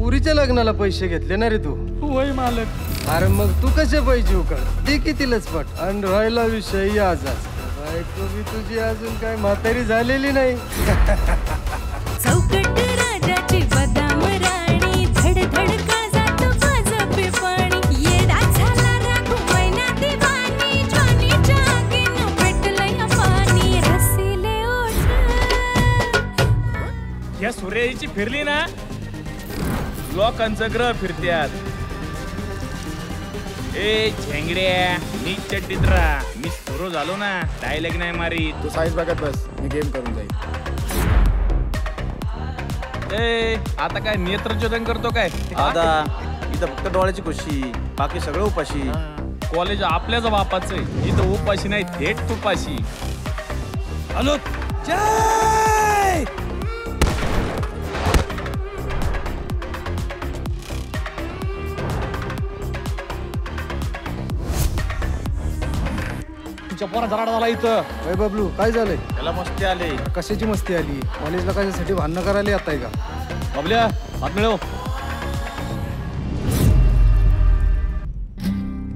पुरीच्या लग्नाला पैसे घेतले ना रे तू? होय मालक. अरे मग तू कसे पैसे उकळ ते कितीलाच पट आणि राहिला विषय आजाच. बायको बी तुझी अजून काय म्हातारी झालेली नाही. चौकट राजाची बदाम राणी धड धड काळजात वाजपे पाणी येडा झाला राघू मैना दिवाणी ज्वानीच्या आगीनं पेटलंय पाणी रसिले ओठ. या सूर्याची फिरली ना लोकांचं ग्रह फिरत्यात. ए झेंगड्या मी चड्डीत राहा. मी सुरू झालो ना डायलॉग नाही मारी. तू साईज बघत बस मी गेम करून जाईल. ए आता काय नेत्रचोदन करतो काय? दादा इथं फक्त डोळ्याची खुशी बाकी सगळं उपाशी. कॉलेज आपल्याच बापाचं आहे. इथं उपाशी नाही थेट तुपाशी. हॅलो जय. पोरा जराडा झाला इथं. बाय बबलू काय झालंय? त्याला मस्ती आली. कशाची मस्ती आली? कॉलेजला कशासाठी भांडणं करायला येताय का? बबल्या हात मिळव.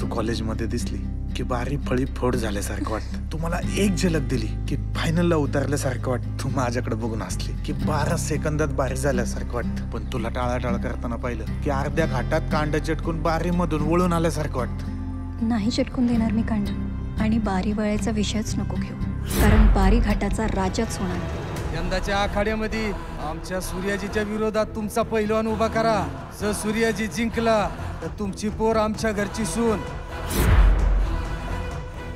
तू कॉलेजमध्ये दिसली की बारी फळी फोड झाल्यासारखं वाटतं. तू मला एक झलक दिली की फायनलला उतरल्यासारखं वाटतं. तू माझ्याकडे बघून हसली की 12 सेकंदात बारी झाल्यासारखं वाटतं. पण तुला टाळाटाळ करताना पाहिलं की अर्ध्या घाटात कांड चटकून बारीमधून वळून आल्यासारखं वाटतं. नाही चटकून देणार मी कांड. आणि बारी वळायचा विषयच नको घेऊ, कारण बारी घाटाचा राजाच होणार. यंदाच्या आखाड्यामध्ये आमच्या सूर्याजीच्या विरोधात तुमचा पैलवान उभा करा. जर सूर्याजी जिंकला तर तुमची पोर आमच्या घरची सून.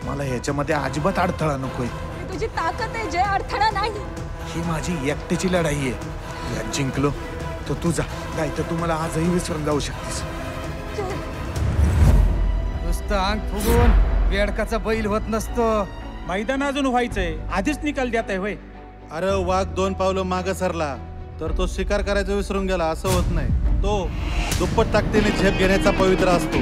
मला ह्याच्यामध्ये अजिबात अडथळा नकोय. तुझी ताकद आहे जय, अडथळा नाही. ही माझी एकट्याची लढाई आहे. यात जिंकलो तर तुझा नाही तर तू मला आजही विसरून जाऊ शकतेस. नुसतं अंग फुगून बेडकाचा बैल होत नसतो. मैदान अजून व्हायचंय आधीच निकाल देत आहे होय. अरे वाघ 2 पावलं मागं सरला तर तो शिकार करायचं विसरून गेला असं होत नाही. तो दुप्पट ताकदीने झेप घेण्याचा पवित्र असतो.